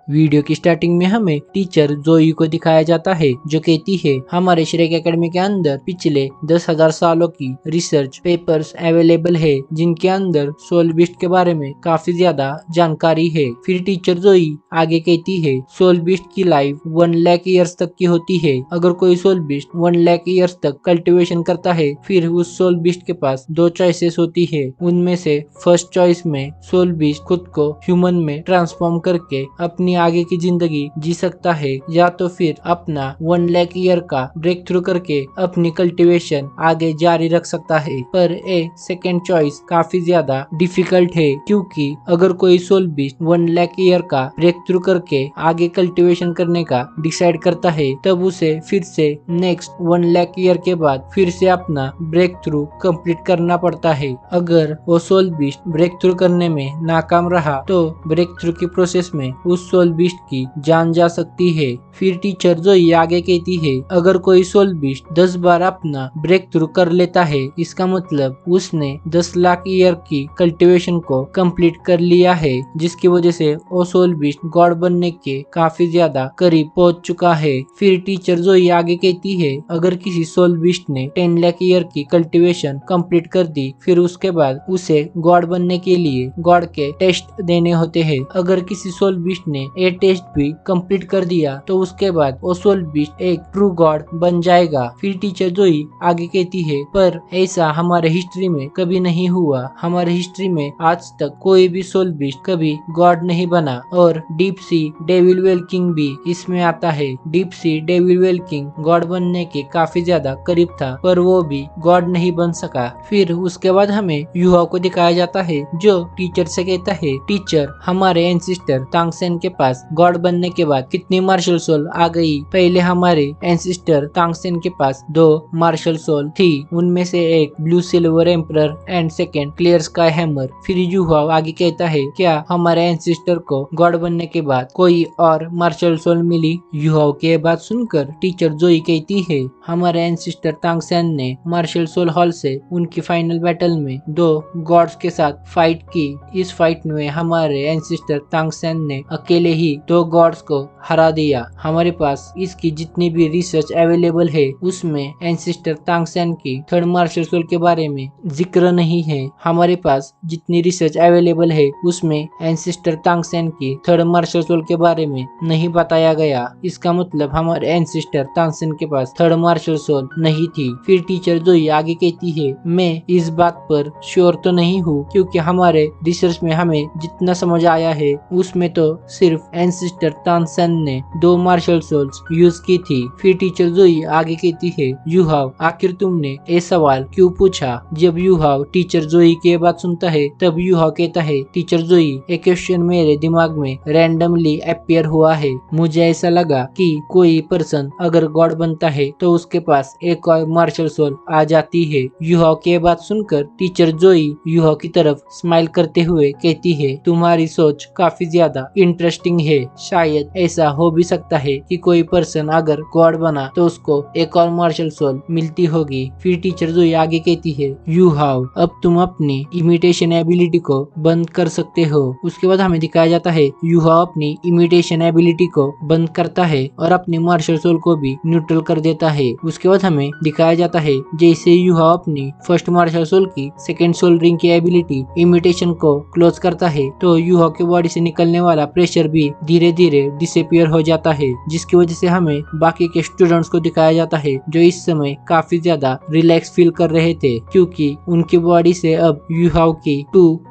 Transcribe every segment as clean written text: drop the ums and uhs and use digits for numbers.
Video की starting में हमें टीचर जोई को दिखाया जाता है जो कहती है हमारे श्रेक एकेडमी के अंदर पिछले 10,000 सालों की रिसर्च पेपर्स अवेलेबल है जिनके अंदर सोल बीस्ट के बारे में काफी ज्यादा जानकारी है। फिर टीचर जोई आगे कहती है सोल बीस्ट की लाइफ 1 लाख ईयर्स तक की होती है। अगर कोई सोल बीस्ट 1 लाख ईयर्स तक कल्टीवेशन करता है फिर उस सोल बीस्ट के पास 2 चॉइसेस होती है। उनमें से फर्स्ट चॉइस में सोल बीस्ट खुद को ह्यूमन में ट्रांसफॉर्म करके अपनी आगे की जिंदगी जी सकता है, या तो फिर अपना 1 लाख ईयर का ब्रेक थ्रू करके अपनी कल्टीवेशन आगे जारी रख सकता है। पर सेकंड चॉइस काफी ज्यादा डिफिकल्ट है क्योंकि अगर कोई सोल बीस्ट 1 लाख ईयर का ब्रेक थ्रू करके आगे कल्टीवेशन करने का डिसाइड करता है तब उसे फिर से नेक्स्ट 1 लाख ईयर के बाद फिर से अपना ब्रेक थ्रू कंप्लीट करना पड़ता है। अगर वो सोल बीस्ट ब्रेक थ्रू करने में नाकाम रहा तो ब्रेक थ्रू की प्रोसेस में उस सोल बीस्ट की जान जा सकती है। फिर टीचर जोई आगे कहती है अगर कोई सोल बीस्ट 10 बार अपना ब्रेक थ्रू कर लेता है इसका मतलब उसने 10 लाख ईयर की कल्टीवेशन को कंप्लीट कर लिया है, जिसकी वजह से वो सोल बीस्ट गॉड बनने के काफी ज्यादा करीब पहुंच चुका है। फिर टीचर जोई आगे कहती है अगर किसी सोल बीस्ट ने 10 लाख ईयर की कल्टीवेशन कंप्लीट कर दी फिर उसके बाद उसे गॉड बनने के लिए गॉड के टेस्ट देने होते हैं। अगर किसी सोल बीस्ट ने ये टेस्ट भी कंप्लीट कर दिया तो उसके बाद वो सोल बीस्ट एक ट्रू गॉड बन जाएगा। फिर टीचर जोई आगे कहती है पर ऐसा हमारे हिस्ट्री में कभी नहीं हुआ। हमारे हिस्ट्री में आज तक कोई भी सोल बीस्ट कभी गॉड नहीं बना और deep sea devil well king भी इसमें आता है। Deep sea devil well king God बनने के काफी ज्यादा करीब था पर वो भी गॉड नहीं बन सका। फिर उसके बाद हमें युहाओ को दिखाया जाता है जो टीचर से कहता है टीचर हमारे एंसिस्टर तांगसेन के पास गॉड बनने के बाद कितनी मार्शल सोल आ गई। पहले हमारे एंसिस्टर तांगसेन के पास 2 मार्शल सोल थी, उनमें से एक blue silver emperor and second clear sky hammer. फिर युहाओ आगे कहता है क्या हमारे एंसिस्टर को गॉड बनने के बाद कोई और मार्शल सोल मिली। युहाओ की बात सुनकर टीचर जोई कहती है हमारे एंसिस्टर तांगसेन ने मार्शल सोल हॉल से उनकी फाइनल बैटल में 2 गॉड्स के साथ फाइट की। इस फाइट में हमारे एंसिस्टर तांगसेन ने अकेले ही 2 गॉड्स को हरा दिया। हमारे पास इसकी जितनी भी रिसर्च अवेलेबल है उसमें एंसिस्टर तांगसेन की थर्ड मार्शल सोल के बारे में जिक्र नहीं है। हमारे पास जितनी रिसर्च अवेलेबल है उसमें एंसिस्टर तांगसेन की थर्ड मार्शल सोल के बारे में नहीं बताया गया। इसका मतलब हमारे एंसिस्टर तांगसेन के पास थर्ड मार्शल सोल नहीं थी। फिर टीचर जोई आगे कहती है मैं इस बात पर श्योर तो नहीं हूँ क्योंकि हमारे रिसर्च में हमें जितना समझ आया है उसमें तो सिर्फ एंसिस्टर तांगसेन ने 2 मार्शल सोल्स यूज की थी। फिर टीचर जोई आगे कहती है युहाओ आखिर तुमने ये सवाल क्यों पूछा। जब युहाओ टीचर जोई की बात सुनता है तब युहाओ कहता है टीचर जोई एक क्वेश्चन मेरे दिमाग में रैंडमली अपीयर हुआ है। मुझे ऐसा लगा कि कोई पर्सन अगर गॉड बनता है तो उसके पास एक और मार्शल सोल आ जाती है। युहाओ की बात सुनकर टीचर जोई युहाओ की तरफ स्माइल करते हुए कहती है तुम्हारी सोच काफी ज्यादा इंटरेस्टिंग है। शायद ऐसा हो भी सकता है कि कोई पर्सन अगर गॉड बना तो उसको एक और मार्शल सोल मिलती होगी। फिर टीचर जोई आगे कहती है युहाओ अब तुम अपनी इमिटेशन एबिलिटी को बंद कर सकते हो। उसके बाद हमें दिखाया जाता है युहाओ अपनी इमिटेशन एबिलिटी को बंद करता है और अपनी मार्शल सोल को भी न्यूट्रल कर देता है। उसके बाद हमें दिखाया जाता है जैसे युहाओ अपनी फर्स्ट मार्शल सोल की सेकेंड सोल रिंग की एबिलिटी इमिटेशन को क्लोज करता है तो युहाओ की बॉडी से निकलने वाला प्रेशर भी धीरे धीरे डिसअपीयर हो जाता है, जिसकी वजह से हमें बाकी के स्टूडेंट्स को दिखाया जाता है जो इस समय काफी ज्यादा रिलैक्स फील कर रहे थे क्योंकि उनकी बॉडी से अब युहाओ की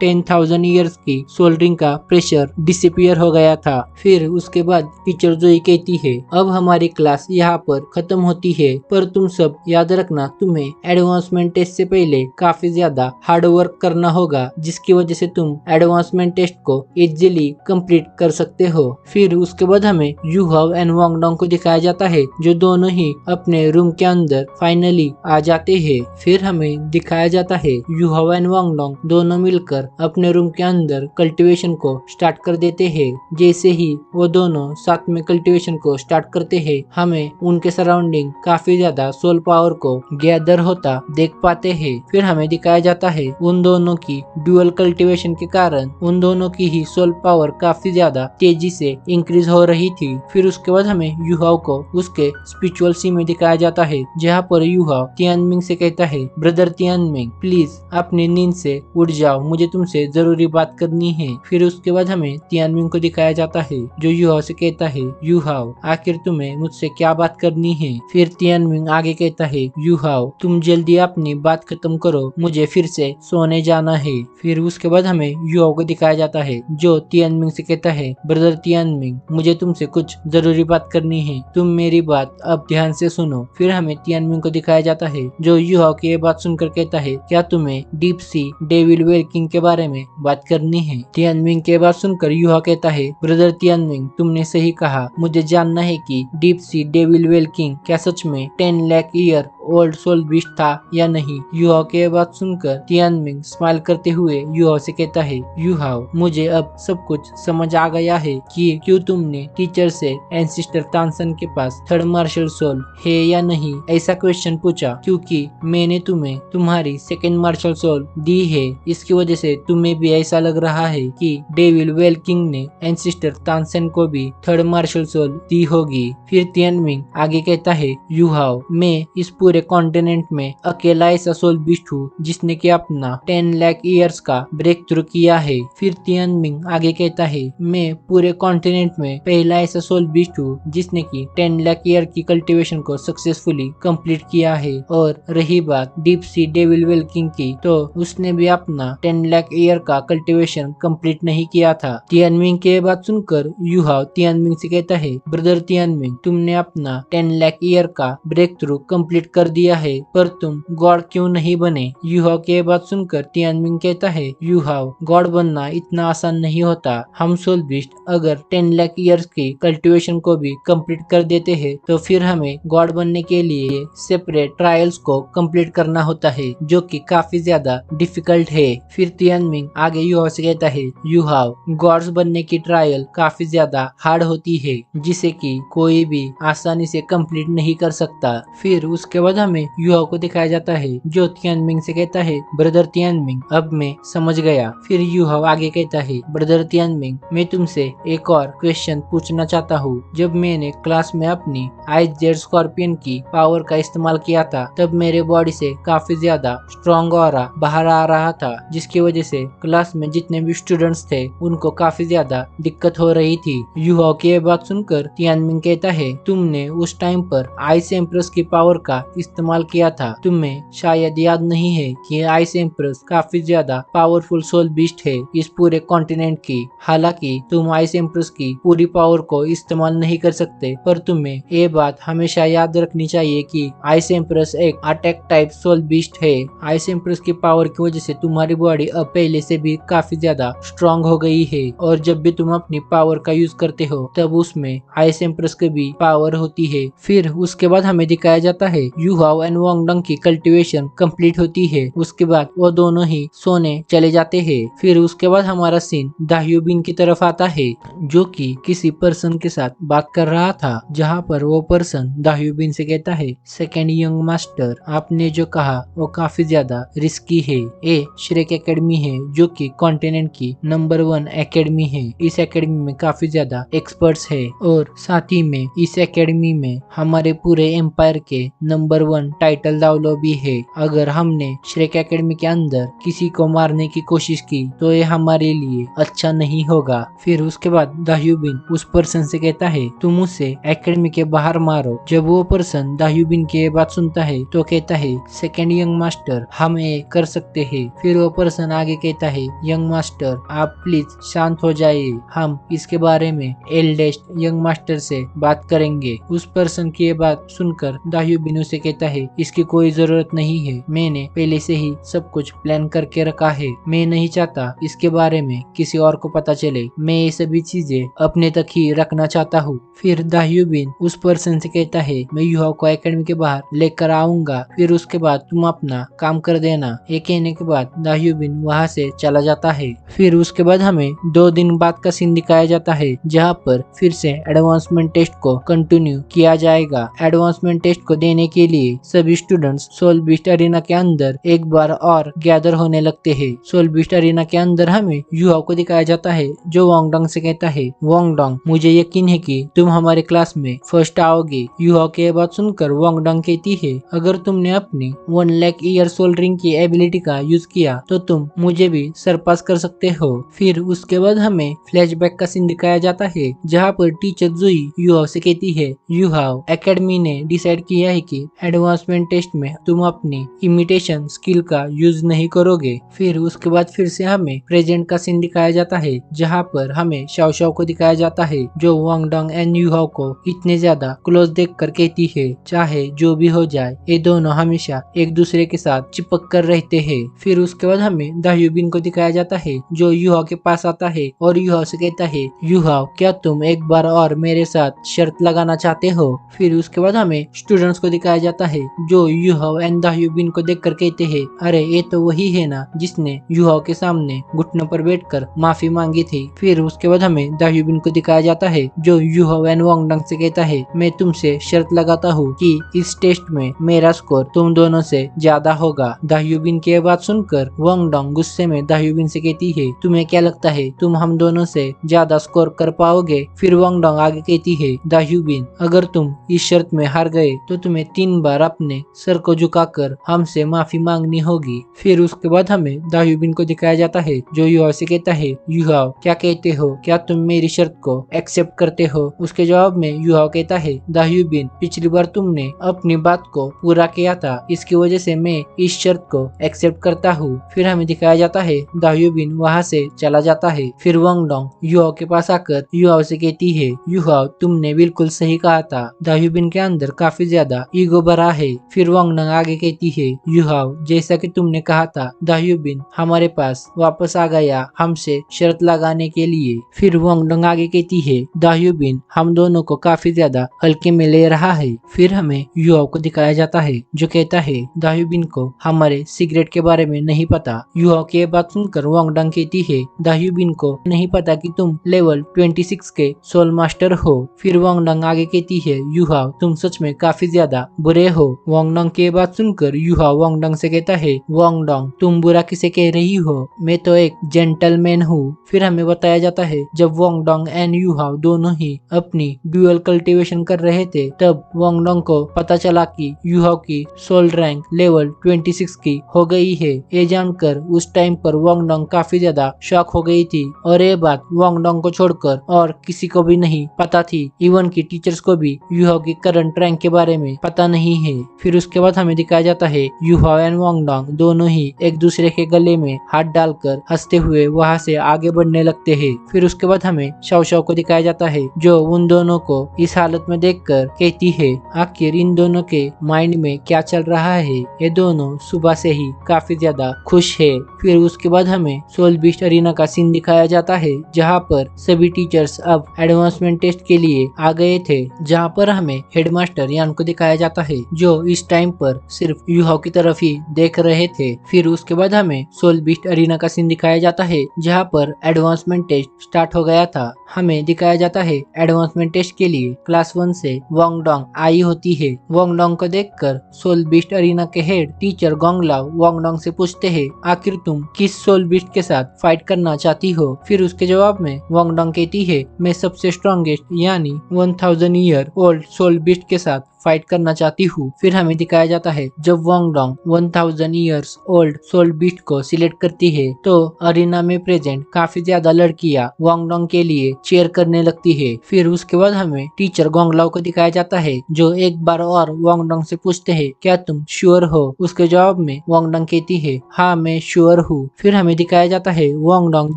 10,000 ईयर्स की सोल रिंग का प्रेशर डिसअपीयर हो गया था। फिर उसके बाद टीचर जोई कहती है अब हमारी क्लास यहाँ पर खत्म होती है पर तुम सब याद रखना तुम्हें एडवांसमेंट टेस्ट से पहले काफी ज्यादा हार्ड वर्क करना होगा जिसकी वजह से तुम एडवांसमेंट टेस्ट को इजीली कंप्लीट कर सकते हो। फिर उसके बाद हमें युहाओ एंड वांगडोंग को दिखाया जाता है जो दोनों ही अपने रूम के अंदर फाइनली आ जाते हैं। फिर हमें दिखाया जाता है युहाओ एंड वांगडोंग दोनों मिलकर अपने रूम के अंदर कल्टीवेशन को स्टार्ट कर देते हैं। जैसे ही वो दोनों साथ में कल्टीवेशन को स्टार्ट करते हैं हमें उनके सराउंडिंग काफी ज्यादा सोल पावर को गैदर होता देख पाते हैं। फिर हमें दिखाया जाता है उन दोनों की ड्यूअल कल्टीवेशन के कारण उन दोनों की ही सोल पावर काफी ज्यादा तेजी से इंक्रीज हो रही थी। फिर उसके बाद हमें युहाओ को उसके स्पिरिचुअल सी में दिखाया जाता है, जहाँ पर युहाओ तियानमिंग से कहता है, ब्रदर तियानमिंग प्लीज अपनी नींद से उठ जाओ, मुझे तुमसे जरूरी बात करनी है। फिर उसके बाद हमें तियानमिंग को दिखाया जाता है, जो युहाओ से कहता है, युहाओ आखिर तुम्हें मुझसे क्या बात करनी है। फिर तियानमिंग आगे कहता है, युहाओ तुम जल्दी अपनी बात खत्म करो, मुझे फिर से सोने जाना है। फिर उसके बाद हमें युहाओ को दिखाया जाता है, जो तियानमिंग से कहता है, ब्रदर तियानमिंग मुझे तुमसे कुछ जरूरी बात करनी है, तुम मेरी बात अब ध्यान से सुनो। फिर हमें तियानमिंग को दिखाया जाता है, जो युहाओ की ये बात सुनकर कहता है, क्या तुम्हें डीप सी डेविल वेल्किंग के बारे में बात करनी है। तियानमिंग के बात सुनकर युहाओ कहता है, ब्रदर तियानमिंग तुमने सही कहा, मुझे जानना है कि डीप सी डेविल वेल्किंग क्या सच में 10 lakh year old soul beast था या नहीं। युहाओ की बात सुनकर तियानमिंग स्माइल करते हुए युहाओ से कहता है, युहाओ मुझे अब सब कुछ समझ आ गया है कि क्यों तुमने टीचर से एंसिस्टर तानसेन के पास थर्ड मार्शल सोल है या नहीं ऐसा क्वेश्चन पूछा, क्योंकि मैंने तुम्हें तुम्हारी सेकंड मार्शल सोल दी है। इसकी वजह से तुम्हें भी ऐसा लग रहा है कि डेविल वेल किंग ने एंसिस्टर तानसेन को भी थर्ड मार्शल सोल दी होगी। फिर तियानमिंग आगे कहता है, युहाओ मैं इस पूरे कॉन्टिनेंट में अकेला ऐसा सोल बीस्ट हूँ जिसने कि अपना 10 लाख ईयर्स का ब्रेक थ्रू किया है। फिर तियानमिंग आगे कहता है, मैं पूरे कॉन्टिनेंट में पहला ऐसा सोल बीस्ट हूँ जिसने की 10 लाख ईयर की कल्टीवेशन को सक्सेसफुली कंप्लीट किया है। और रही बात deep sea devil well king की, तो उसने भी अपना 10 लाख ईयर का कल्टीवेशन कंप्लीट नहीं किया था। तियानमिंग के बात सुनकर युहाओ तियानमिंग से कहता है, ब्रदर तियानमिंग तुमने अपना 10 लाख ईयर का ब्रेक थ्रू कंप्लीट कर दिया है, पर तुम गॉड क्यों नहीं बने। युहाओ के बात सुनकर तियानमिंग कहता है, युहाओ गॉड बनना इतना आसान नहीं होता, हम सोल बीस्ट अगर 10 लाख ईयर्स की कल्टीवेशन को भी कंप्लीट कर देते हैं तो फिर हमें गॉड बनने के लिए सेपरेट ट्रायल्स को कंप्लीट करना होता है, जो कि काफी ज्यादा डिफिकल्ट है। फिर तियानमिंग आगे युहाओ से कहता है, युहाओ गॉड्स बनने की ट्रायल काफी ज्यादा हार्ड होती है, जिसे कि कोई भी आसानी से कंप्लीट नहीं कर सकता। फिर उसके बाद हमें युहाओ को दिखाया जाता है, जो तियानमिंग से कहता है, ब्रदर तियानमिंग अब मैं समझ गया। फिर युहाओ आगे कहता है, ब्रदर तियानमिंग मैं तुमसे एक और क्वेश्चन पूछना चाहता हूँ। जब मैंने क्लास में अपनी आइस जेड स्कॉर्पियन की पावर का इस्तेमाल किया था, तब मेरे बॉडी से काफी ज्यादा स्ट्रॉन्ग ऑरा बाहर आ रहा था, जिसकी वजह से क्लास में जितने भी स्टूडेंट्स थे उनको काफी ज्यादा दिक्कत हो रही थी। युहाओ की ये बात सुनकर तियानमिंग कहता है, तुमने उस टाइम पर आइस एम्प्रेस की पावर का इस्तेमाल किया था, तुम्हें शायद याद नहीं है कि आइस एम्प्रेस काफी ज्यादा पावरफुल सोल बीस्ट है इस पूरे कॉन्टिनेंट की। हालांकि तुम आइस एम्प्रेस की पूरी पावर को इस्तेमाल नहीं कर सकते, पर तुम्हें ये बात हमेशा याद रखनी चाहिए कि आइस एम्प्रेस एक अटैक टाइप सोल बीस्ट है। आइस एम्प्रेस की पावर की वजह से तुम्हारी बॉडी अब पहले से भी काफी ज्यादा स्ट्रॉन्ग हो गई है, और जब भी तुम अपनी पावर का यूज करते हो तब उसमें आइस एम्प्रेस की भी पावर होती है। फिर उसके बाद हमें दिखाया जाता है, युहाओ एंड वांगडंग की कल्टीवेशन कंप्लीट होती है। उसके बाद वो दोनों ही सोने चले जाते हैं। फिर उसके बाद हमारा सीन दाह्यूबिन की तरफ आता है, जो कि किसी पर्सन के साथ बात कर रहा था, जहाँ पर वो पर्सन दाह्यूबिन से कहता है, सेकेंड यंग मास्टर आपने जो कहा वो काफी ज्यादा रिस्की है। ये श्रेक एकेडमी है, जो कि कॉन्टिनेंट की नंबर 1 एकेडमी है। इस एकेडमी में काफी ज्यादा एक्सपर्ट्स है, और साथ ही में इस एकेडमी में हमारे पूरे एम्पायर के नंबर 1 टाइटल दावलो भी है। अगर हमने श्रेक एकेडमी के अंदर किसी को मारने की कोशिश की तो ये हमारे लिए अच्छा नहीं होगा। फिर उसके बाद दाह्यूबिन उस पर्सन से कहता है, तुम उसे एकेडमी के बाहर मारो। जब वो पर्सन दाह्यूबिन की बात सुनता है तो कहता है, सेकेंड यंग मास्टर हम ये कर सकते हैं। फिर वो पर्सन आगे कहता है, यंग मास्टर आप प्लीज शांत हो जाइए, हम इसके बारे में एल्डेस्ट यंग मास्टर से बात करेंगे। उस पर्सन की ये बात सुनकर दाह्यूबिन उसे कहता है, इसकी कोई जरूरत नहीं है, मैंने पहले से ही सब कुछ प्लान करके रखा है, मैं नहीं चाहता इसके बारे में किसी और को पता चले, मैं ये सभी चीजें अपने तक ही रखना चाहता हूँ। फिर दाह्यूबिन उस पर्सन से कहता है, मैं युहाओ को एकेडमी के बाहर लेकर आऊंगा, फिर उसके बाद तुम अपना काम कर देना। ये कहने के बाद दाह्यूबिन वहाँ से चला जाता है। फिर उसके बाद हमें 2 दिन बाद का सीन दिखाया जाता है, जहाँ पर फिर से एडवांसमेंट टेस्ट को कंटिन्यू किया जाएगा। एडवांसमेंट टेस्ट को देने के लिए सभी स्टूडेंट्स सोल बीस्ट अरीना के अंदर एक बार और गैदर होने लगते हैं। सोल बीस्ट अरीना के अंदर हमें युहाओ को दिखाया जाता है जो वांगडोंग से कहता है, वांगडोंग मुझे यकीन है कि तुम हमारे क्लास में फर्स्ट आओगे। युहाओ की बात सुनकर वांगडोंग कहती है, अगर तुमने अपनी 1 लाख ईयर सोल रिंग की एबिलिटी का यूज किया तो तुम मुझे भी सरपास कर सकते हो। फिर उसके बाद हमें फ्लैशबैक का सीन दिखाया जाता है जहाँ पर टीचर जुई युहाओ से कहती है, युहाओ एकेडमी ने डिसाइड किया है कि एडवांसमेंट टेस्ट में तुम अपनी इमिटेशन स्किल का यूज नहीं करोगे। फिर उसके बाद फिर से हमें प्रेजेंट का सीन दिखाया जाता है जहाँ पर हमें शाओ शाओ को दिखाया जाता है जो वांगडोंग एंड युहाओ को इतने ज्यादा क्लोज देखकर कहती है, चाहे जो भी हो जाए ये दोनों हमेशा एक दूसरे के साथ चिपक कर रहते हैं। फिर उसके बाद हमें दाह्यूबिन को दिखाया जाता है जो युहाओ के पास आता है और युहाओ से कहता है, युहाओ क्या तुम एक बार और मेरे साथ शर्त लगाना चाहते हो। फिर उसके बाद हमें स्टूडेंट्स को दिखाया जाता है जो युहाओ एंड दाह्यूबिन को देखकर कहते हैं, अरे ये तो वही है ना जिसने युहाओ के सामने घुटनों पर बैठकर माफी मांगी थी। फिर उसके बाद हमें दाह्यूबिन को दिखाया जाता है जो युहाओ एंड वांगडोंग से कहता है, मैं तुमसे शर्त लगाता हूँ कि इस टेस्ट में मेरा स्कोर तुम दोनों से ज्यादा होगा। दाह्यूबिन की बात सुनकर वांगडोंग गुस्से में दाह्यूबिन से कहती है, तुम्हें क्या लगता है तुम हम दोनों से ज्यादा स्कोर कर पाओगे। फिर वांगडोंग आगे कहती है, दाह्यूबिन अगर तुम इस शर्त में हार गए तो तुम्हें 3 बार अपने सर को झुकाकर हमसे माफी मांगनी होगी। फिर उसके बाद हमें दाह्यूबिन को दिखाया जाता है जो युहाओ से कहता है, युहाओ क्या कहते हो, क्या तुम मेरी शर्त को एक्सेप्ट करते हो। उसके जवाब में युहाओ कहता है, दाह्यूबिन पिछली बार तुमने अपनी बात को पूरा किया था, इसकी वजह से मैं इस शर्त को एक्सेप्ट करता हूँ। फिर हमें दिखाया जाता है दाह्यूबिन वहाँ से चला जाता है। फिर वांगडोंग युहाओ के पास आकर युहाओ से कहती है, युहाओ तुमने बिल्कुल सही कहा था। दाह्यूबिन के अंदर काफी ज्यादा ईगो भरा है। फिर वांगडोंग आगे कहती है, युहाओ जैसा कि तुमने कहा था दाह्यूबिन हमारे पास वापस आ गया हमसे शर्त लगाने के लिए। फिर वांगडोंग आगे कहती है, दाह्यूबिन हम दोनों को काफी ज्यादा हल्के में ले रहा है। फिर हमें युहाओ को दिखाया जाता है जो कहता है, दाह्यूबिन को हमारे सिगरेट के बारे में नहीं पता। युहाओ की ये बात सुनकर वांगडोंग कहती है, दाह्यूबिन को नहीं पता कि तुम लेवल 26 के सोल मास्टर हो। फिर वांगडोंग आगे कहती है, युहाओ तुम सच में काफी ज्यादा बुरे हो। वांगडोंग की ये बात सुनकर युहाओ वांगडोंग से कहता है, वांगडोंग तुम बुरा किसे कह रही हो, मैं तो एक जेंटलमैन हूँ। फिर हमें बताया जाता है जब वांगडोंग एंड युहाओ दोनों ही अपनी ड्यूअल कल्टीवेशन कर रहे थे तब वांगडोंग को पता चला कि युहाओ की सोल रैंक लेवल 26 की हो गई है। ये जानकर उस टाइम पर वांगडोंग काफी ज्यादा शॉक हो गई थी और ये बात वांगडोंग को छोड़कर और किसी को भी नहीं पता थी, इवन की टीचर्स को भी युहाओ की करंट रैंक के बारे में पता नहीं है। फिर उसके बाद हमें दिखाया जाता है युहाओ एंड वांगडोंग दोनों ही एक दूसरे के गले में हाथ डालकर हंसते हुए वहाँ से आगे बढ़ने लगते हैं। फिर उसके बाद हमें शाओ शाओ को दिखाया जाता है जो उन दोनों को इस हालत में देखकर कहती है, आखिर इन दोनों के माइंड में क्या चल रहा है, ये दोनों सुबह से ही काफी ज्यादा खुश है। फिर उसके बाद हमें सोल बीस्ट अरीना का सीन दिखाया जाता है जहाँ पर सभी टीचर्स अब एडवांसमेंट टेस्ट के लिए आ गए थे, जहाँ पर हमें हेडमास्टर यान को दिखाया जाता है जो इस टाइम पर सिर्फ युहाओ की तरफ ही देख रहे थे। फिर उसके बाद हमें सोल बीस्ट अरीना का सीन दिखाया जाता है जहाँ पर एडवांसमेंट टेस्ट स्टार्ट हो गया था। हमें दिखाया जाता है एडवांसमेंट टेस्ट के लिए क्लास 1 से वांगडोंग आई होती है। वांगडोंग को देखकर सोल बीस्ट अरीना के हेड टीचर गोंगलाओ वांगडोंग से पूछते हैं, आखिर तुम किस सोल बीस्ट के साथ फाइट करना चाहती हो। फिर उसके जवाब में वांगडोंग कहती है, मैं सबसे स्ट्रॉन्गेस्ट यानी 1000 ईयर ओल्ड सोल बीस्ट के साथ फाइट करना चाहती हूँ। फिर हमें दिखाया जाता है जब वांगडोंग 1000 ईयर्स ओल्ड सोल बीस्ट को सिलेक्ट करती है तो अरीना में प्रेजेंट काफी ज्यादा लड़कियां वांगडोंग के लिए चीयर करने लगती है। फिर उसके बाद हमें टीचर गोंगलाओ को दिखाया जाता है जो एक बार और वांगडोंग से पूछते हैं, क्या तुम श्योर हो। उसके जवाब में वांगडोंग कहती है, हाँ मैं श्योर हूँ। फिर हमें दिखाया जाता है वांगडोंग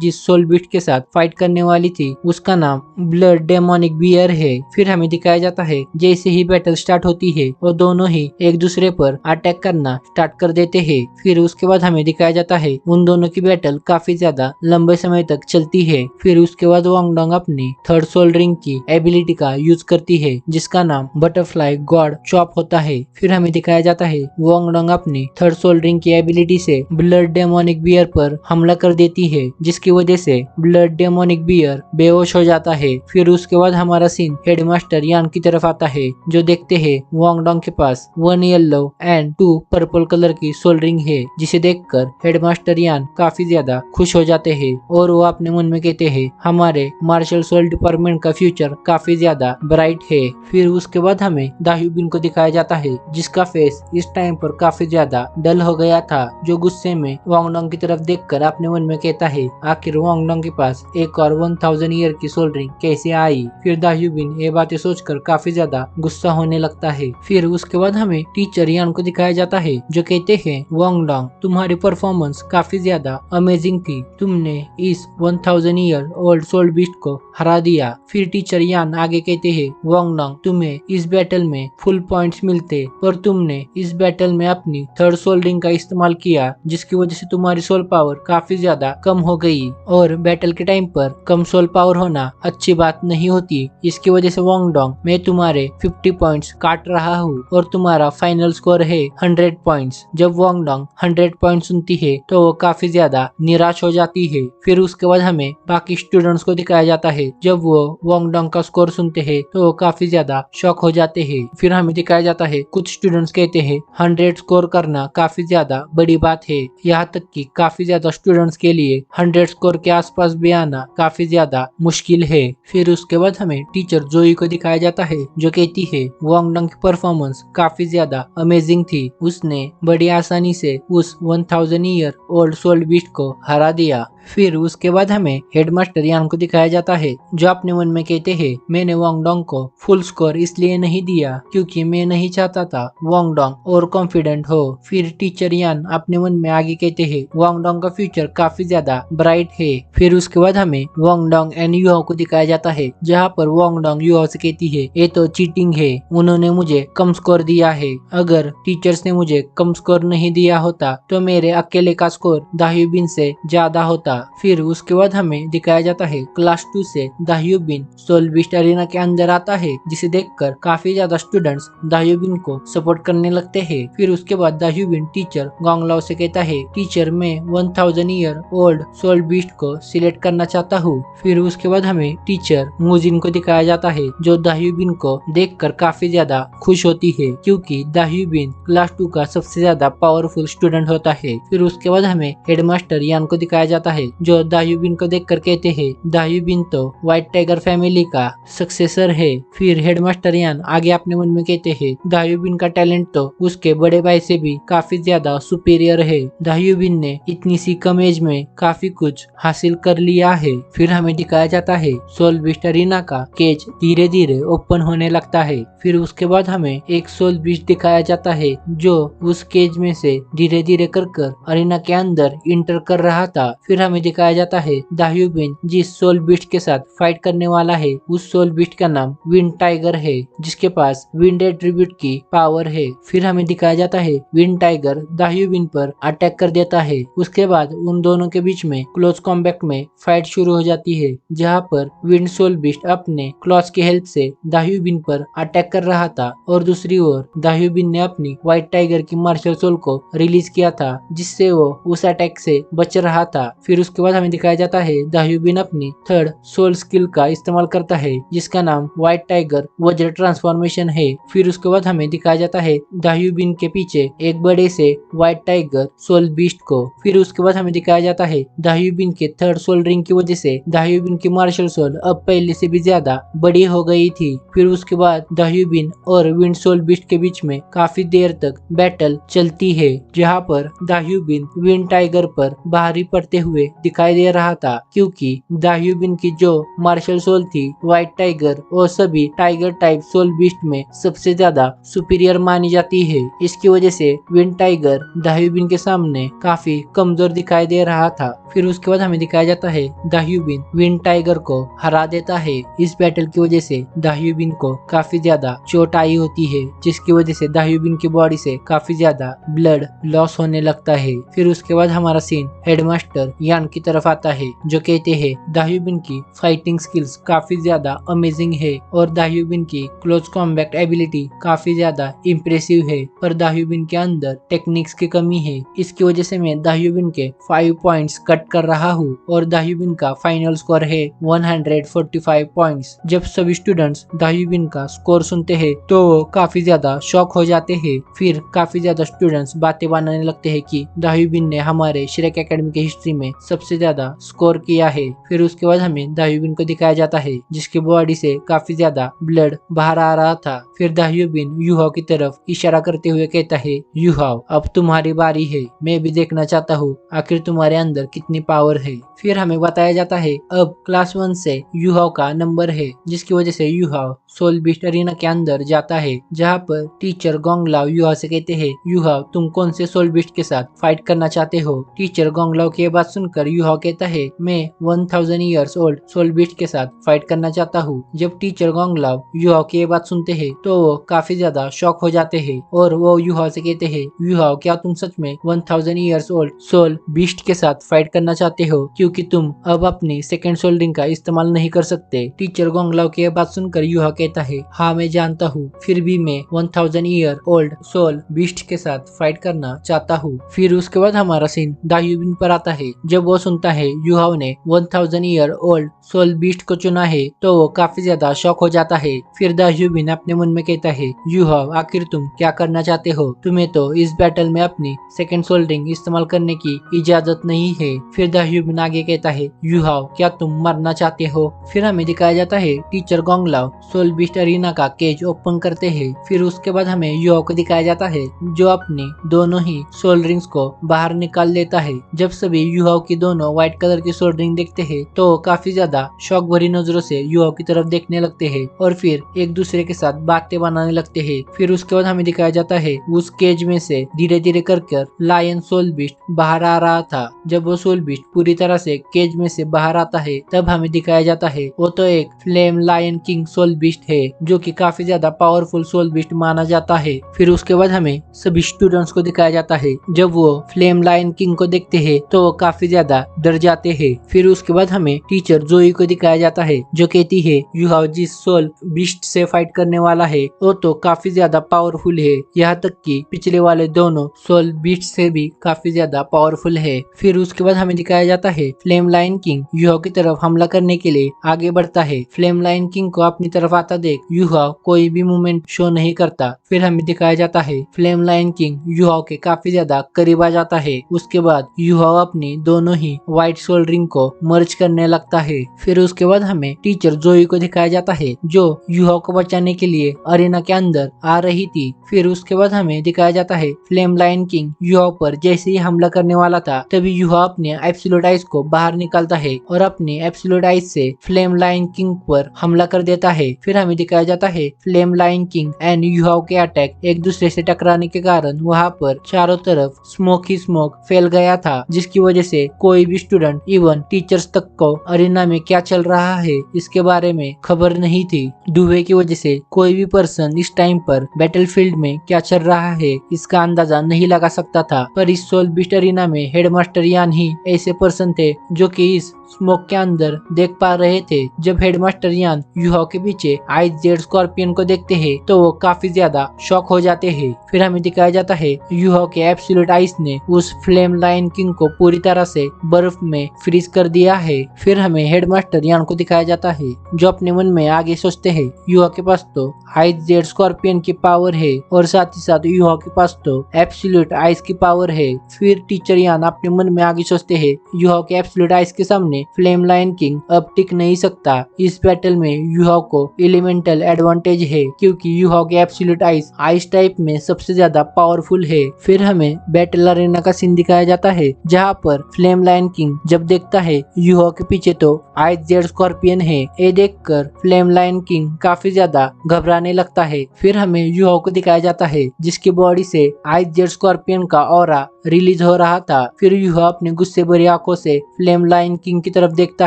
जिस सोल बीस्ट के साथ फाइट करने वाली थी उसका नाम ब्लड डेमोनिक बियर है। फिर हमें दिखाया जाता है जैसे ही बैटल स्टार्ट होती है वो दोनों ही एक दूसरे पर अटैक करना स्टार्ट कर देते हैं। फिर उसके बाद हमें दिखाया जाता है उन दोनों की बैटल काफी ज्यादा लंबे समय तक चलती है। फिर उसके बाद वांगडोंग अपनी थर्ड सोल रिंग की एबिलिटी का यूज करती है जिसका नाम बटरफ्लाई गॉड चॉप होता है। फिर हमें दिखाया जाता है वांगडोंग अपनी थर्ड सोल रिंग की एबिलिटी से ब्लड डेमोनिक बियर पर हमला कर देती है जिसकी वजह से ब्लड डेमोनिक बियर बेहोश हो जाता है। फिर उसके बाद हमारा सीन हेडमास्टर यान की तरफ आता है जो देखते हैं वांगडोंग के पास 1 येलो एंड 2 पर्पल कलर की सोल रिंग है, जिसे देखकर हेडमास्टर यान काफी ज्यादा खुश हो जाते हैं और वो अपने मन में कहते हैं हमारे मार्शल सोल डिपार्टमेंट का फ्यूचर काफी ज्यादा ब्राइट है। फिर उसके बाद हमें दाह्यूबिन को दिखाया जाता है, जिसका फेस इस टाइम पर काफी ज्यादा डल हो गया था, जो गुस्से में वांगडोंग की तरफ देखकर अपने मन में कहता है आखिर वांगडोंग के पास एक और 1000 ईयर की सोल रिंग कैसे आई। फिर दाह्यूबिन ये बातें सोचकर काफी ज्यादा गुस्सा होने लगता है। फिर उसके बाद हमें टीचर यान को दिखाया जाता है, जो कहते हैं वांगडोंग तुम्हारी परफॉर्मेंस काफी ज्यादा अमेजिंग थी, तुमने इस 1000 ईयर ओल्ड सोल बीस्ट को हरा दिया। फिर टीचर यान आगे कहते हैं वांगडोंग तुम्हें इस बैटल में फुल पॉइंट्स मिलते, पर तुमने इस बैटल में अपनी थर्ड सोल रिंग का इस्तेमाल किया, जिसकी वजह से तुम्हारी सोल पावर काफी ज्यादा कम हो गई और बैटल के टाइम पर कम सोल पावर होना अच्छी बात नहीं होती। इसकी वजह से वांगडोंग मैं तुम्हारे 50 पॉइंट्स काट रहा हूँ और तुम्हारा फाइनल स्कोर है 100 पॉइंट्स। जब वांगडोंग 100 पॉइंट सुनती है तो वो काफी ज्यादा निराश हो जाती है। फिर उसके बाद हमें बाकी स्टूडेंट्स को दिखाया जाता है, जब वो वांगडोंग का स्कोर सुनते हैं तो वो काफी ज्यादा शॉक हो जाते हैं। फिर हमें दिखाया जाता है कुछ स्टूडेंट्स कहते हैं 100 स्कोर करना काफी ज्यादा बड़ी बात है, यहाँ तक कि काफी ज्यादा स्टूडेंट्स के लिए 100 स्कोर के आसपास भी आना काफी ज्यादा मुश्किल है। फिर उसके बाद हमें टीचर जोई को दिखाया जाता है, जो कहती है वांगडोंग की परफॉर्मेंस काफी ज्यादा अमेजिंग थी, उसने बड़ी आसानी से उस 1000 ईयर ओल्ड सोल बीस्ट को हरा दिया। फिर उसके बाद हमें हेडमास्टर यान को दिखाया जाता है, जो अपने मन में कहते हैं मैंने वांगडोंग को फुल स्कोर इसलिए नहीं दिया क्योंकि मैं नहीं चाहता था वांगडोंग और कॉन्फिडेंट हो। फिर टीचर यान अपने मन में आगे कहते हैं वांगडोंग का फ्यूचर काफी ज्यादा ब्राइट है। फिर उसके बाद हमें वांगडोंग एंड यूहो को दिखाया जाता है, जहाँ पर वांगडोंग यूहो से कहती है ये तो चीटिंग है, उन्होंने मुझे कम स्कोर दिया है, अगर टीचर्स ने मुझे कम स्कोर नहीं दिया होता तो मेरे अकेले का स्कोर दाह्यूबिन से ज्यादा होता। फिर उसके बाद हमें दिखाया जाता है क्लास 2 से दाह्यूबिन सोल बीस्ट अरीना के अंदर आता है, जिसे देखकर काफी ज्यादा स्टूडेंट्स दाह्यूबिन को सपोर्ट करने लगते हैं। फिर उसके बाद दाह्यूबिन टीचर गोंगलाओ से कहता है टीचर मैं 1000 ईयर ओल्ड सोल बीस्ट को सिलेक्ट करना चाहता हूँ। फिर उसके बाद हमें टीचर मुजिन को दिखाया जाता है, जो दाह्यूबिन को देखकर काफी ज्यादा खुश होती है, क्योंकि दाह्यूबिन क्लास 2 का सबसे ज्यादा पावरफुल स्टूडेंट होता है। फिर उसके बाद हमें हेडमास्टर यान को दिखाया जाता है, जो दाह्यूबिन को देखकर कहते हैं दाह्यूबिन तो व्हाइट टाइगर फैमिली का सक्सेसर है। फिर हेडमास्टर यान आगे अपने मन में कहते हैं दाह्यूबिन का टैलेंट तो उसके बड़े भाई से भी काफी ज्यादा सुपीरियर है, दाह्यूबिन ने इतनी सी कम एज में काफी कुछ हासिल कर लिया है। फिर हमें दिखाया जाता है सोल बीस्ट अरीना का केज धीरे धीरे ओपन होने लगता है। फिर उसके बाद हमें एक सोल बीस्ट दिखाया जाता है, जो उस केज में से धीरे धीरे कर अरीना के अंदर इंटर कर रहा था। फिर हमें दिखाया जाता है दाह्यूबिन जिस सोल बीस्ट के साथ फाइट करने वाला है, उस सोल बीस्ट का नाम विंड टाइगर है, जिसके पास विंड एट्रीब्यूट की पावर है। फिर हमें दिखाया जाता है विंड टाइगर दाह्यूबिन पर अटैक कर देता है। उसके बाद उन दोनों के बीच में क्लोज कॉम्बैट में फाइट शुरू हो जाती है, जहाँ पर विंड सोल बीस्ट अपने क्लॉज की हेल्प से दाह्यूबिन पर अटैक कर रहा था और दूसरी ओर दाह्यूबिन ने अपनी व्हाइट टाइगर की मार्शल सोल को रिलीज किया था, जिससे वो उस अटैक से बच रहा था। फिर उसके बाद हमें दिखाया जाता है दाह्यूबिन अपनी थर्ड सोल स्किल का इस्तेमाल करता है, जिसका नाम व्हाइट टाइगर वज्र ट्रांसफॉर्मेशन है। फिर उसके बाद हमें दिखाया जाता है दाह्यूबिन के पीछे एक बड़े से व्हाइट टाइगर सोल बीस्ट को। फिर उसके बाद हमें दिखाया जाता है दाह्यूबिन के थर्ड सोल रिंग की वजह से दाह्यूबिन की मार्शल सोल अब पहले से भी ज्यादा बड़ी हो गई थी। फिर उसके बाद दाह्यूबिन और विंड सोल बीस्ट के बीच में काफी देर तक बैटल चलती है, जहाँ पर दाह्यूबिन विंड टाइगर पर भारी पड़ते हुए दिखाई दे रहा था, क्योंकि दाह्यूबिन की जो मार्शल सोल थी व्हाइट टाइगर और सभी टाइगर टाइप सोल बीस्ट में सबसे ज्यादा सुपीरियर मानी जाती है। इसकी वजह से विंड टाइगर दाह्यूबिन के सामने काफी कमजोर दिखाई दे रहा था। फिर उसके बाद हमें दिखाया जाता है दाह्यूबिन विंड टाइगर को हरा देता है। इस बैटल की वजह से दाह्यूबिन को काफी ज्यादा चोट आई होती है, जिसकी वजह से दाह्यूबिन की बॉडी से काफी ज्यादा ब्लड लॉस होने लगता है। फिर उसके बाद हमारा सीन हेडमास्टर यान यान की तरफ आता है जो कहते हैं दाह्यूबिन की फाइटिंग स्किल्स काफी ज्यादा अमेजिंग है और दाह्यूबिन की क्लोज कॉम्बैट एबिलिटी काफी ज्यादा इम्प्रेसिव है, पर दाह्यूबिन के अंदर टेक्निक्स की कमी है। इसकी वजह से मैं दाह्यूबिन के 5 पॉइंट्स कट कर रहा हूँ और दाह्यूबिन का फाइनल स्कोर है 145 पॉइंट्स। जब सभी स्टूडेंट्स दाह्यूबिन का स्कोर सुनते हैं तो वो काफी ज्यादा शॉक हो जाते हैं। फिर काफी ज्यादा स्टूडेंट्स बातें बनाने लगते हैं कि दाह्यूबिन ने हमारे श्रेक एकेडमी की हिस्ट्री में सबसे ज्यादा स्कोर किया है। फिर उसके बाद हमें दाह्यूबिन को दिखाया जाता है जिसकी बॉडी से काफी ज्यादा ब्लड बाहर आ रहा था। फिर दाह्यूबिन यूहाओ की तरफ इशारा करते हुए कहता है, यूहाओ अब तुम्हारी बारी है, मैं भी देखना चाहता हूँ आखिर तुम्हारे अंदर कितनी पावर है। फिर हमें बताया जाता है अब क्लास 1 से यूहाओ का नंबर है, जिसकी वजह से यूहाओ सोल बीस्ट अरीना के अंदर जाता है, जहाँ पर टीचर गोंगलाओ यूहाओ से कहते हैं, यूहाओ तुम कौन से सोल बीस्ट के साथ फाइट करना चाहते हो। टीचर गोंगलाओ की बात सुनकर यूहाओ कहता है, मैं 1000 ईयर्स ओल्ड सोल बीस्ट के साथ फाइट करना चाहता हूँ। जब टीचर गोंगलाओ यूहाओ की बात सुनते हैं तो वो काफी ज्यादा शॉक हो जाते हैं और वो यूहाओ से कहते हैं, यूहाओ क्या तुम सच में 1000 ईयर्स ओल्ड सोल बीस्ट के साथ फाइट करना चाहते हो, क्योंकि तुम अब अपनी सेकंड सोल रिंग का इस्तेमाल नहीं कर सकते। टीचर गोंगलाओ की बात सुनकर यूहाओ कहता है, हाँ मैं जानता हूँ, फिर भी मैं 1000 ईयर ओल्ड सोल बीस्ट के साथ फाइट करना चाहता हूँ। फिर उसके बाद हमारा सीन दाह्यूबिन पर आता है। जब वो सुनता है यूहाओ ने 1000 ईयर ओल्ड सोल बीस्ट को चुना है तो वो काफी ज्यादा शॉक हो जाता है। फिर दाह्यूबिन अपने मन में कहता है, यूहाओ आखिर तुम क्या करना चाहते हो, तुम्हें तो इस बैटल में अपनी सेकंड सोल रिंग इस्तेमाल करने की इजाजत नहीं है। फिर दाह्यूबिन आगे कहता है, यूहाओ क्या तुम मरना चाहते हो। फिर हमें दिखाया जाता है टीचर गोंगलाओ सोल बीस्ट अरीना का केज ओपन करते हैं। फिर उसके बाद हमें यूहाओ को दिखाया जाता है जो अपनी दोनों ही सोल रिंग्स को बाहर निकाल लेता है। जब सभी यूहाओ की दोनों व्हाइट कलर की सोल रिंग देखते हैं तो काफी ज्यादा शौक भरी नजरों से यूहाओ की तरफ देखने लगते हैं और फिर एक दूसरे के साथ बातें बनाने लगते हैं। फिर उसके बाद हमें दिखाया जाता है उस केज में से धीरे धीरे कर लायन सोल बीस्ट बाहर आ रहा था। जब वो सोल बीस्ट पूरी तरह से केज में से बाहर आता है तब हमें दिखाया जाता है वो तो एक flame lion king soul beast है, जो कि काफी ज्यादा पावरफुल सोल बीस्ट माना जाता है। फिर उसके बाद हमें सभी स्टूडेंट्स को दिखाया जाता है। जब वो फ्लेम लायन किंग को देखते हैं तो वो काफी ज्यादा डर जाते हैं। फिर उसके बाद हमें टीचर जोई को दिखाया जाता है जो कहती है, यूहाओ जिस सोल बीस्ट से फाइट करने वाला है वो तो काफी ज्यादा पावरफुल है, यहाँ तक कि पिछले वाले दोनों सोल बीस्ट से भी काफी ज्यादा पावरफुल है। फिर उसके बाद हमें दिखाया जाता है फ्लेम लायन किंग यूहाओ की तरफ हमला करने के लिए आगे बढ़ता है। फ्लेम लायन किंग को अपनी तरफ आता देख यूहाओ कोई भी मूवमेंट शो नहीं करता। फिर हमें दिखाया जाता है फ्लेम लायन किंग यूहाओ के काफी ज्यादा करीब आ जाता है। उसके बाद यूहाओ अपनी दोनों ही व्हाइट सोल रिंग को मर्ज करने लगता है। फिर उसके बाद हमें टीचर जोई को दिखाया जाता है जो यूहाओ को बचाने के लिए अरेना के अंदर आ रही थी। फिर उसके बाद हमें दिखाया जाता है फ्लेम लायन किंग यूहाओ पर जैसे ही हमला करने वाला था तभी यूहाओ अपने एब्सोल्यूट आइज को बाहर निकालता है और अपने एब्सोल्यूट आइज से फ्लेम लायन किंग पर हमला कर देता है। फिर हमें दिखाया जाता है flame lion king and Yuhao के अटैक एक दूसरे से टकराने के कारण वहाँ पर चारों तरफ स्मोक ही स्मोक फैल गया था, जिसकी वजह से कोई भी स्टूडेंट इवन टीचर्स तक को अरेना में क्या चल रहा है इसके बारे में खबर नहीं थी। धुएं की वजह से कोई भी पर्सन इस टाइम पर बैटलफील्ड में क्या चल रहा है इसका अंदाजा नहीं लगा सकता था, पर इस सोल बीस्ट अरीना में हेडमास्टर यान ही ऐसे पर्सन थे जो कि इस स्मोक के अंदर देख पा रहे थे। जब हेडमास्टर यान यूहाओ के पीछे आइस जेड स्कॉर्पियन को देखते हैं तो वो काफी ज्यादा शॉक हो जाते हैं। फिर हमें दिखाया जाता है यूहाओ के एब्सोल्यूट आइस ने उस फ्लेम लायन किंग को पूरी तरह से बर्फ में फ्रीज कर दिया है। फिर हमें हेडमास्टर यान को दिखाया जाता है जो अपने मन में आगे सोचते हैं यूहाओ के पास तो आइस जेड स्कॉर्पियन की पावर है और साथ ही साथ यूहाओ के पास तो एब्सोल्यूट आइस की पावर है। फिर टीचर यान अपने मन में आगे सोचते हैं यूहाओ के एब्सोल्यूट आइस के सामने फ्लेम लायन किंग अब टिक नहीं सकता। इस बैटल में यूहाओ को एलिमेंटल एडवांटेज है क्योंकि यूहाओ के एब्सोल्यूट आइस टाइप में सबसे ज्यादा पावरफुल है। फिर हमें बैटल अरेना का सीन दिखाया जाता है जहाँ पर फ्लेम लायन किंग जब देखता है यूहाओ के पीछे तो आइस जेड स्कॉर्पियन है, ये देखकर फ्लेम लायन किंग काफी ज्यादा घबराने लगता है। फिर हमें यूहाओ को दिखाया जाता है जिसकी बॉडी से आइस जेड स्कॉर्पियन का ऑरा रिलीज हो रहा था। फिर यूहाओ अपने गुस्से भरी आंखों से फ्लेम लायन किंग की तरफ देखता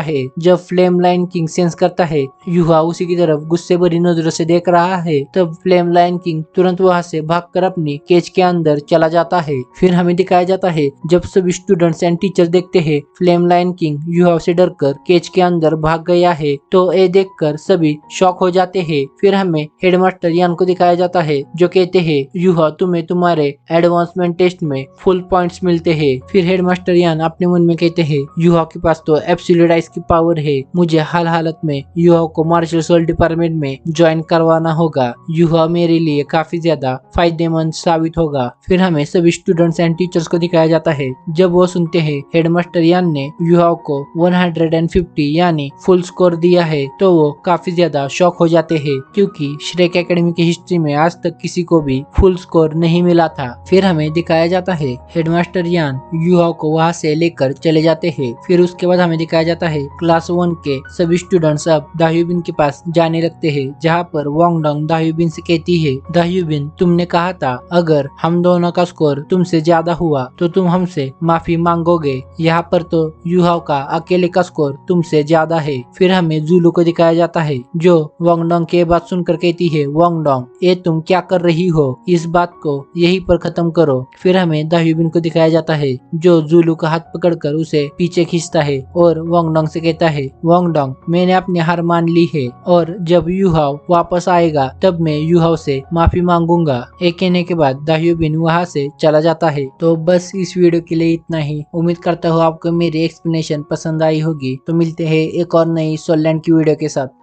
है। जब फ्लेम लायन किंग सेंस करता है यूहाओ उसी की तरफ गुस्से भरी नजरों से देख रहा है तब फ्लेम लायन किंग तुरंत वहां से भागकर अपनी केज के अंदर चला जाता है। फिर हमें दिखाया जाता है जब सभी स्टूडेंट्स एंड टीचर देखते हैं फ्लेम लाइन किंग यूहाओ से डरकर केज के अंदर भाग गया है। तो ये देखकर सभी शॉक हो जाते हैं। फिर हमें हेडमास्टर यान को दिखाया जाता है जो कहते हैं यूहाओ तुम्हें तुम्हारे एडवांसमेंट टेस्ट में फुल पॉइंट्स मिलते हैं। फिर हेडमास्टर यान अपने मन में कहते हैं यूहाओ के पास तो एब्सोल्यूट आइस की पावर है, मुझे हाल हालत में यूहाओ को मार्शल सोल डिपार्टमेंट में ज्वाइन करवाना होगा। यूहाओ मेरे लिए काफी ज्यादा फायदेमंद साबित होगा। फिर हमें सभी स्टूडेंट्स एंड टीचर्स को दिखाया जाता है जब वो सुनते हैं हेडमास्टर यान ने यूहाओ को 150 यानी फुल स्कोर दिया है तो वो काफी ज्यादा शॉक हो जाते हैं क्योंकि श्रेक एकेडमी की हिस्ट्री में आज तक किसी को भी फुल स्कोर नहीं मिला था। फिर हमें दिखाया जाता है हेडमास्टर यान यूहाओ को वहाँ से लेकर चले जाते हैं। फिर उसके बाद हमें दिखाया जाता है क्लास 1 के सभी स्टूडेंट्स अब दाह्यूबिन के पास जाने लगते हैं जहाँ पर वांगडोंग दाह्यूबिन से कहती है दाह्यूबिन तुमने कहा था अगर हम दोनों का स्कोर तुमसे ज्यादा हुआ तो तुम हमसे माफी मांगोगे। यहाँ पर तो यूहाओ का अकेले का स्कोर तुमसे ज्यादा है। फिर हमें जूलू को दिखाया जाता है जो वांगडोंग की बात सुनकर कहती है वांगडोंग ये तुम क्या कर रही हो, इस बात को यहीं पर खत्म करो। फिर हमें दाह्यूबिन को दिखाया जाता है जो जूलू का हाथ पकड़कर उसे पीछे खींचता है और वांगडोंग से कहता है वांगडोंग मैंने अपनी हार मान ली है और जब यूहाओ वापस आएगा तब मैं यूहाओ से माफी मांगूंगा। एक कहने के बाद दाह्यूबिन वहाँ से चला जाता है। तो बस इस वीडियो के लिए इतना ही। उम्मीद करता हूँ आपको मेरी एक्सप्लेनेशन पसंद आई होगी। तो मिलते हैं एक और नई सोल लैंड की वीडियो के साथ।